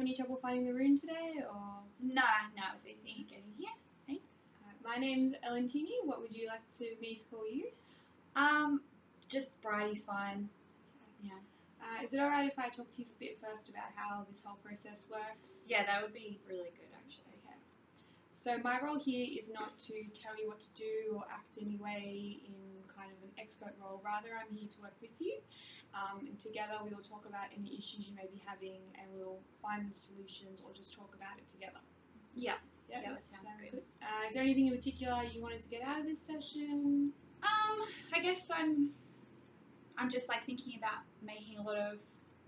any trouble finding the room today, or? No, it was easy getting here. Thanks. My name's Ellen Tierney. What would you like me to call you? Just Bridie's fine. Yeah. Is it alright if I talk to you a bit first about how this whole process works? Yeah, that would be really good, actually. Okay. So my role here is not to tell you what to do or act any way in kind of an expert role. Rather, I'm here to work with you, and together we will talk about any issues you may be having, and we'll find the solutions or just talk about it together. Yeah. Yeah, that sounds good. Is there anything in particular you wanted to get out of this session? I guess I'm just like thinking about making a lot of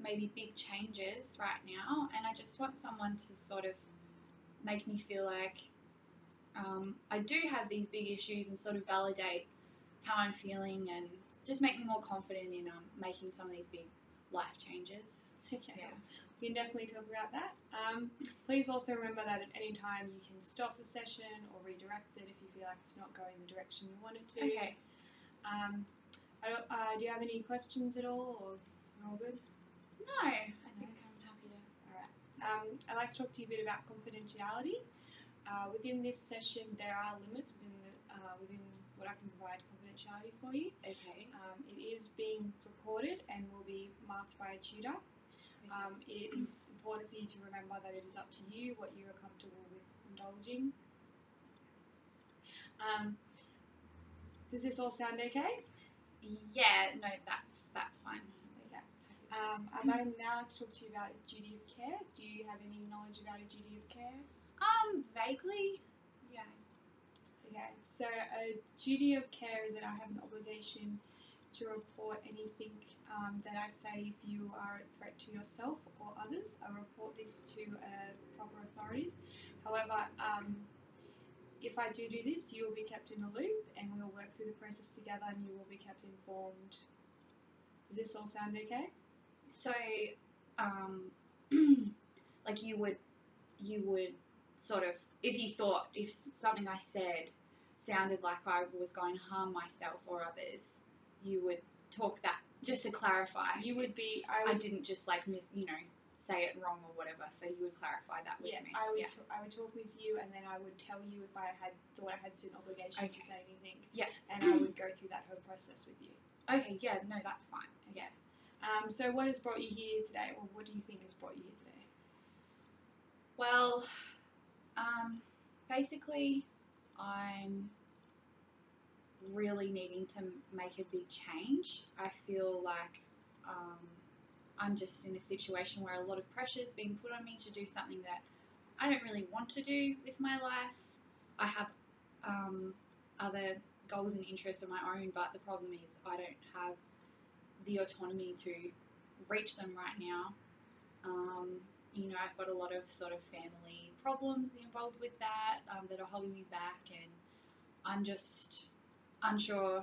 maybe big changes right now, and I just want someone to sort of make me feel like I do have these big issues and sort of validate how I'm feeling and just make me more confident in making some of these big life changes. Okay. Yeah. We can definitely talk about that. Please also remember that at any time you can stop the session or redirect it if you feel like it's not going the direction you want it to. Okay. Do you have any questions at all, or you're all good? No, I think I'm happy to. Alright. I'd like to talk to you a bit about confidentiality. Within this session, there are limits within what I can provide confidentiality for you. Okay. It is being recorded and will be marked by a tutor. It is important for you to remember that it is up to you what you are comfortable with indulging. Does this all sound okay? Yeah, no, that's fine. Okay. I'd now like to talk to you about a duty of care. Do you have any knowledge about a duty of care? Vaguely. Yeah. Okay, so a duty of care is that I have an obligation to report anything that I say if you are a threat to yourself or others. I report this to proper authorities. However, if I do this, you will be kept in the loop and we will work through the process together and you will be kept informed. Does this all sound okay? So, like you would sort of, if something I said sounded like I was going to harm myself or others, you would talk that, just to clarify. You would be, I didn't just like say it wrong or whatever, so you would clarify that with me. I would talk with you and then I would tell you if I thought I had an obligation to say anything. Yeah. And I would go through that whole process with you. Okay, yeah, no, that's fine. Okay. So what has brought you here today, or what do you think has brought you here today? Well, basically, I'm really needing to make a big change. I feel like I'm just in a situation where a lot of pressure is being put on me to do something that I don't really want to do with my life. I have other goals and interests of my own, but the problem is I don't have the autonomy to reach them right now. I've got a lot of sort of family problems involved with that that are holding me back, and I'm just unsure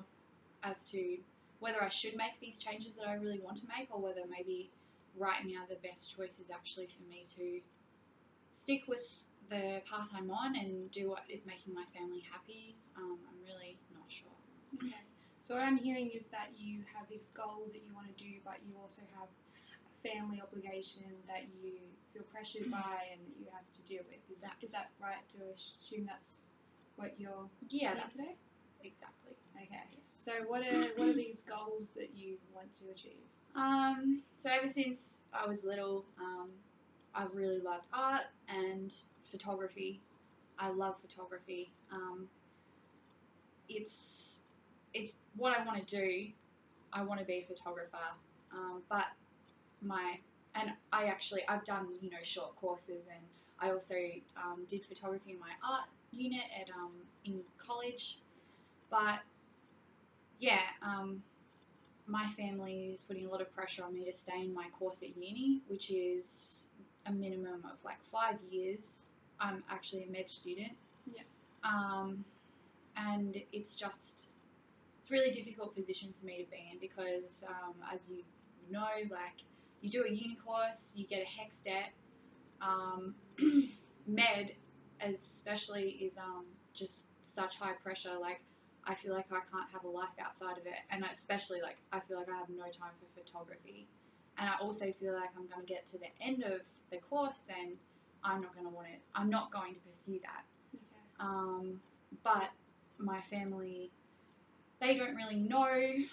as to whether I should make these changes that I really want to make, or whether maybe right now the best choice is actually for me to stick with the path I'm on and do what is making my family happy. I'm really not sure. Okay. So what I'm hearing is that you have these goals that you want to do, but you also have a family obligation that you feel pressured by and that you have to deal with. Is that right to assume that's what you're doing today? Exactly. Okay. So what are these goals that you want to achieve? So ever since I was little, I've really loved art and photography. I love photography. It's what I want to do. I want to be a photographer, but I've done short courses, and I also did photography in my art unit at in college, but yeah, my family is putting a lot of pressure on me to stay in my course at uni, which is a minimum of like 5 years. I'm actually a med student. Yeah. And it's a really difficult position for me to be in because, as you know, like you do a uni course, you get a HECS debt. Med, especially, is just such high pressure. Like, I feel like I can't have a life outside of it, and especially like I feel like I have no time for photography. And I also feel like I'm going to get to the end of the course and I'm not going to want it. I'm not going to pursue that. Okay. But my family, they don't really know.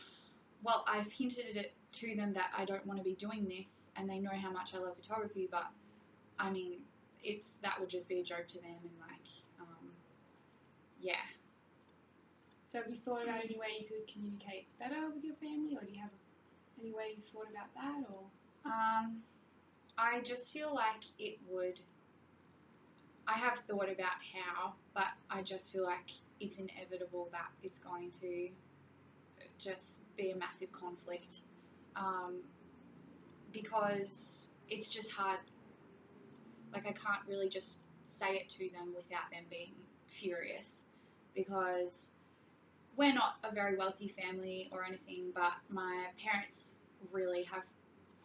Well, I've hinted it to them that I don't want to be doing this, and they know how much I love photography. But I mean, that would just be a joke to them, and like, yeah. So have you thought about any way you could communicate better with your family, or do you have any way you've thought about that, or? I just feel like it would. I have thought about how, but I just feel like it's inevitable that it's going to just be a massive conflict, because it's just hard. Like, I can't really just say it to them without them being furious, because we're not a very wealthy family or anything, but my parents really have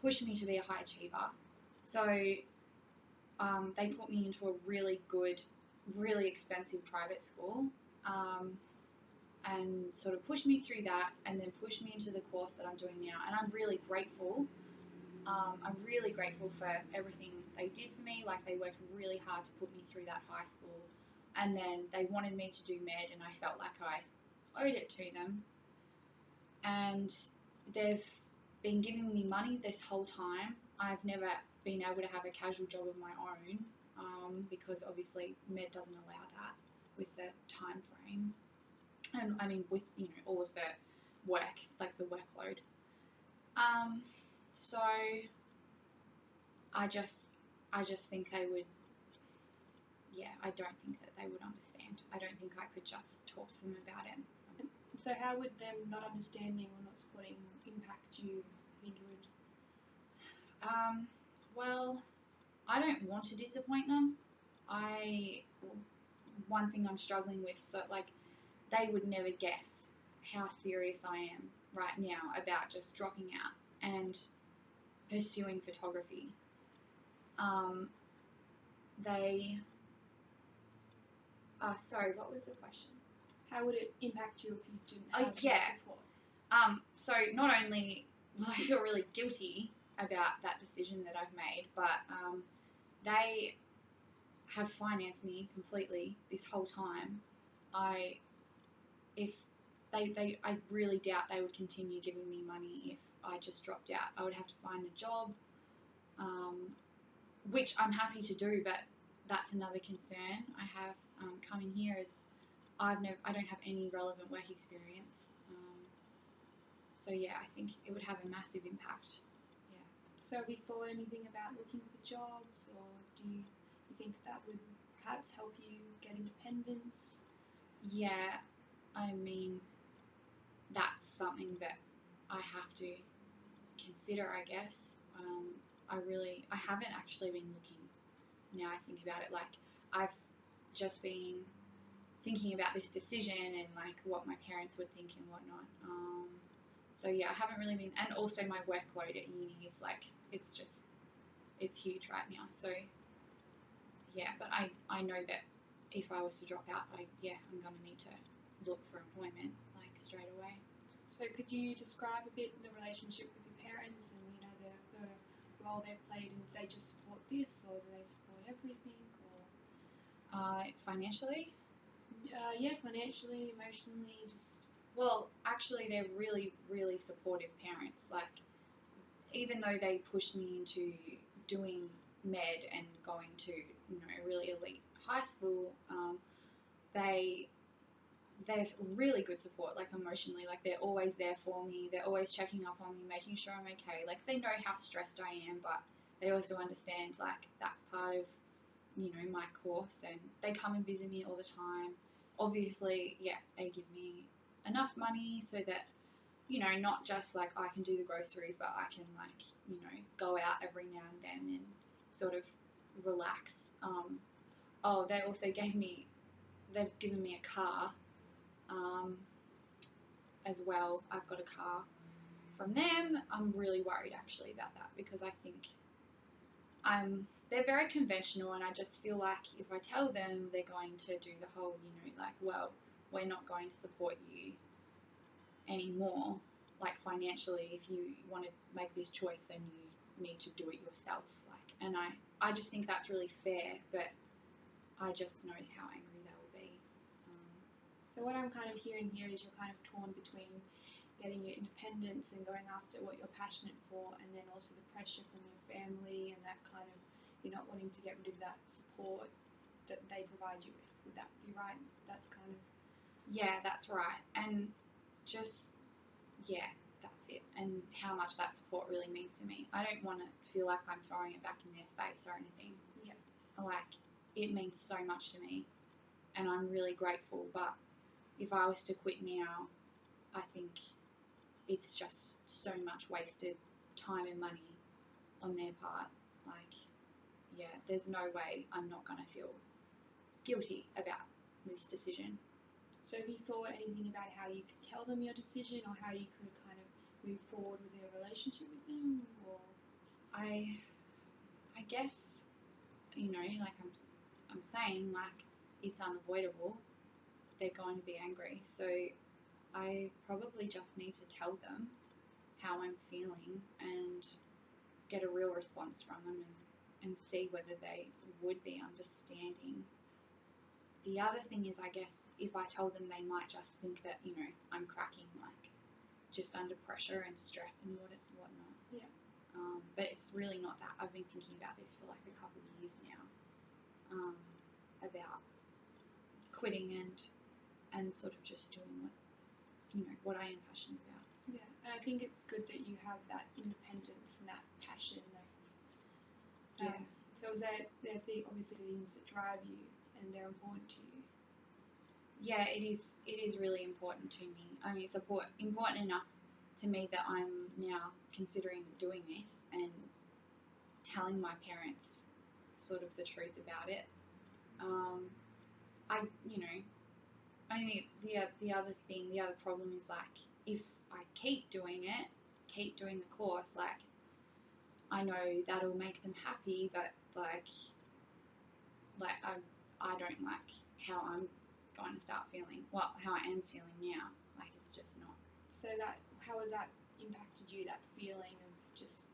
pushed me to be a high achiever. So they put me into a really good, really expensive private school, and sort of pushed me through that, and then pushed me into the course that I'm doing now. And I'm really grateful. I'm really grateful for everything they did for me. Like, they worked really hard to put me through that high school, and then they wanted me to do med, and I felt like I owed it to them. And they've been giving me money this whole time. I've never been able to have a casual job of my own, because obviously med doesn't allow that with the time frame, and I mean with all of the work, like the workload. So I just think they would. Yeah, I don't think that they would understand. I don't think I could just talk to them about it. So how would them not understanding or not supporting impact you? I think it would. Well, I don't want to disappoint them. One thing I'm struggling with, so like, they would never guess how serious I am right now about just dropping out and pursuing photography. Sorry, what was the question? How would it impact you if you didn't have support? So not only will I feel really guilty about that decision that I've made, but they have financed me completely this whole time. I really doubt they would continue giving me money if I just dropped out. I would have to find a job, which I'm happy to do, but that's another concern I have coming here is I don't have any relevant work experience. So yeah, I think it would have a massive impact. Yeah. So have you thought anything about looking for jobs, or do you think that would perhaps help you get independence? Yeah, I mean, that's something that I have to consider, I guess. I haven't actually been looking. Now I think about it, like, I've just been thinking about this decision and like what my parents would think and whatnot. So yeah, I haven't really been, and also my workload at uni is like, it's huge right now. So yeah, but I know that if I was to drop out, I'm gonna need to look for employment like straight away. So could you describe a bit the relationship with your parents and the role they've played, and do they just support this, or do they support everything, or? Financially? Yeah, financially, emotionally, just. Well, actually, they're really, really supportive parents. Like, even though they pushed me into doing med and going to a really elite high school, they're really good support, like emotionally. Like, they're always there for me. They're always checking up on me, making sure I'm okay. Like, they know how stressed I am, but they also understand like that's part of my course, and they come and visit me all the time. Obviously, yeah, they give me enough money so that not just like I can do the groceries, but I can like go out every now and then and sort of relax. They also they've given me a car, as well. I've got a car from them. I'm really worried actually about that, because I think they're very conventional, and I just feel like if I tell them, they're going to do the whole, like, well, we're not going to support you anymore, like financially. If you want to make this choice, then you need to do it yourself. Like, and I just think that's really fair, but I just know how angry they will be. So what I'm kind of hearing here is you're kind of torn between getting your independence and going after what you're passionate for, and then also the pressure from your family and that kind of, you're not wanting to get rid of that support that they provide you with. Would that be right? That's kind of... Yeah, that's right. And just, yeah, that's it. And how much that support really means to me. I don't want to feel like I'm throwing it back in their face or anything. Yeah. Like, it means so much to me, and I'm really grateful. But if I was to quit now, I think it's just so much wasted time and money on their part. Like, yeah, there's no way I'm not going to feel guilty about this decision. So have you thought anything about how you could tell them your decision, or how you could kind of move forward with your relationship with them? Or I guess, you know, like I'm saying, like, it's unavoidable. They're going to be angry, so I probably just need to tell them how I'm feeling and get a real response from them, and see whether they would be understanding. The other thing is, I guess, if I told them, they might just think that, you know, I'm cracking, like, just under pressure and stress and whatnot. Yeah. But it's really not that. I've been thinking about this for like a couple of years now, about quitting and sort of just doing what I am passionate about. Yeah, and I think it's good that you have that independence and that passion. Yeah. So is that they're obviously the things that drive you and they're important to you? Yeah, it is. It is really important to me. I mean, it's important enough to me that I'm now considering doing this and telling my parents sort of the truth about it. I mean, the other thing, the other problem is, like, if I keep doing it, keep doing the course, like, I know that'll make them happy, but I don't like how I'm going to start feeling. Well, how I am feeling now. Like, it's just not. So that, how has that impacted you? That feeling of just,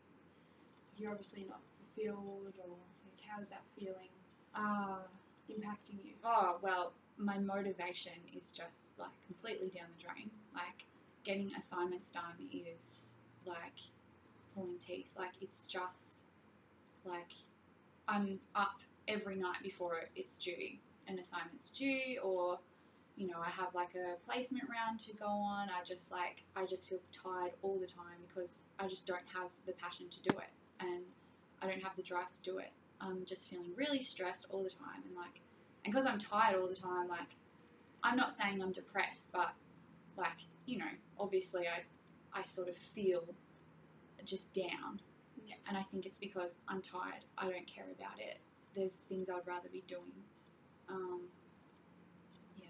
you're obviously not fulfilled, or like, how's that feeling impacting you? Oh, well, my motivation is just, like, completely down the drain. Like, getting assignments done is like pulling teeth. Like, it's just like I'm up every night before it's due. An assignment's due, or I have like a placement round to go on. I just feel tired all the time because I just don't have the passion to do it, and I don't have the drive to do it. I'm just feeling really stressed all the time, and because I'm tired all the time, like, I'm not saying I'm depressed, but, like, obviously I sort of feel just down. Yeah. And I think it's because I'm tired. I don't care about it. There's things I'd rather be doing. Yeah.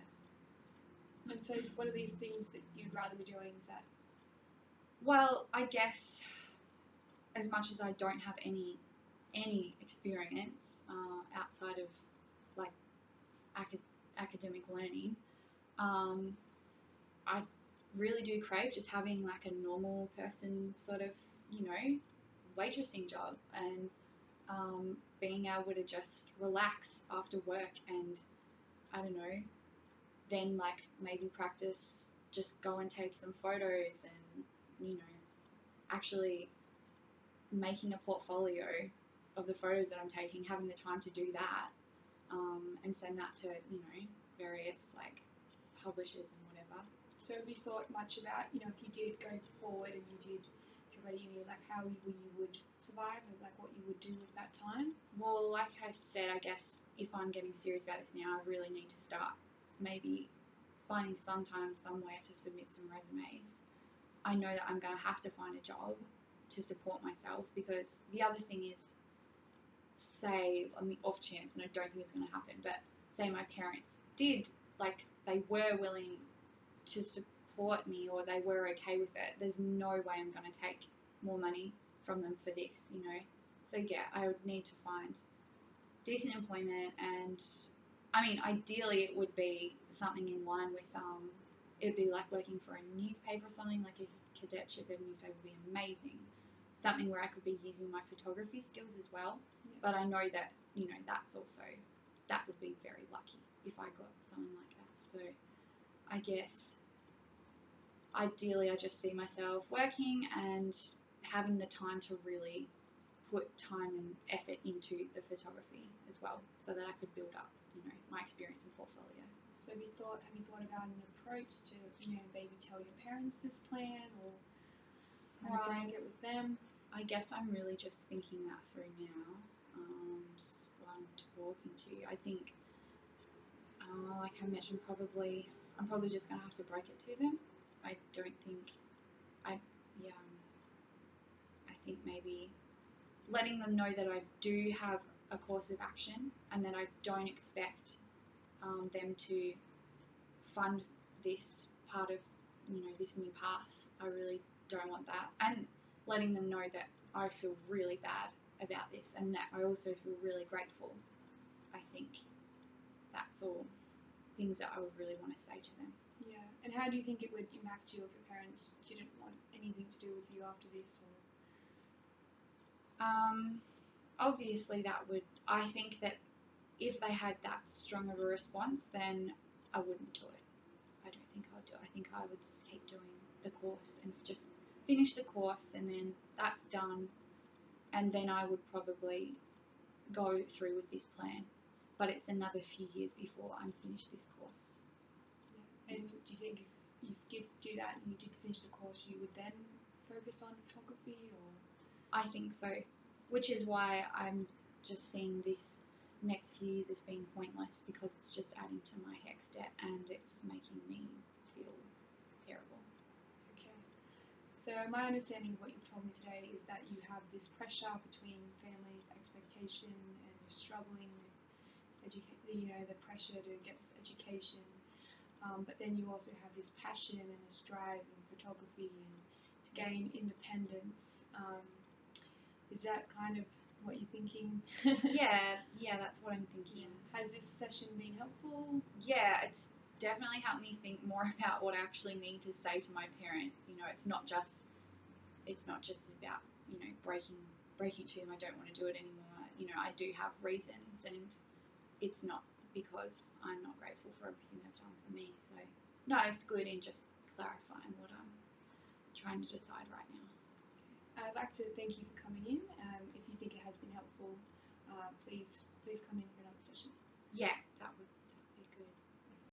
And so, what are these things that you'd rather be doing? Is that? Well, I guess as much as I don't have any experience outside of, like, academic learning, I really do crave just having, like, a normal person sort of, waitressing job, and being able to just relax after work, and I don't know, then, like, maybe practice, just go and take some photos, and actually making a portfolio of the photos that I'm taking, having the time to do that, and send that to various, like, publishers and whatever. So have you thought much about, if you did go forward and you did go to uni, like how you would survive, and like what you would do with that time? Well, like I said, I guess if I'm getting serious about this now, I really need to start maybe finding somewhere to submit some resumes. I know that I'm going to have to find a job to support myself, because the other thing is, say, on the off chance, and I don't think it's going to happen, but say my parents did, like, they were willing to support me, or they were okay with it, there's no way I'm going to take more money from them for this, So yeah, I would need to find decent employment, and I mean, ideally it would be something in line with, it'd be like working for a newspaper or something, like a cadetship at a newspaper would be amazing. something where I could be using my photography skills as well. Yeah. But I know that, that's also, that would be very lucky if I got something like that. So I guess ideally I just see myself working and having the time to really put time and effort into the photography as well, so that I could build up, my experience and portfolio. So have you thought about an approach to, maybe tell your parents this plan or break it with them? I guess I'm really just thinking that through now, just while I'm talking to you. I think, like I mentioned, I'm probably just going to have to break it to them. I don't think, I think maybe letting them know that I do have a course of action and that I don't expect them to fund this part of, this new path. I really don't want that. And letting them know that I feel really bad about this and that I also feel really grateful. I think that's all things that I would really want to say to them. Yeah. And how do you think it would impact you if your parents didn't want anything to do with you after this? Or Obviously I think that if they had that strong of a response, then I wouldn't do it. I don't think I would do it. I think I would just keep doing the course and just finish the course, and then that's done, and then I would probably go through with this plan. But it's another few years before I'm finished this course. Yeah. And do you think if you did do that and you did finish the course, you would then focus on photography? Or I think so, which is why I'm just seeing this next few years as being pointless, because it's just adding to my HECS debt and it's making me feel terrible. Okay. So my understanding of what you've told me today is that you have this pressure between family's expectation and you're struggling with the pressure to get this education. But then you also have this passion and this drive in photography and to gain independence. Is that kind of what you're thinking? yeah, that's what I'm thinking. Has this session been helpful? Yeah, it's definitely helped me think more about what I actually need to say to my parents. It's not just about, breaking to them I don't want to do it anymore. I do have reasons, and it's not because I'm not grateful for everything they've done for me. So no, it's good in just clarifying what I'm trying to decide right now. I'd like to thank you for coming in. If you think it has been helpful, please come in for another session. Yeah, that would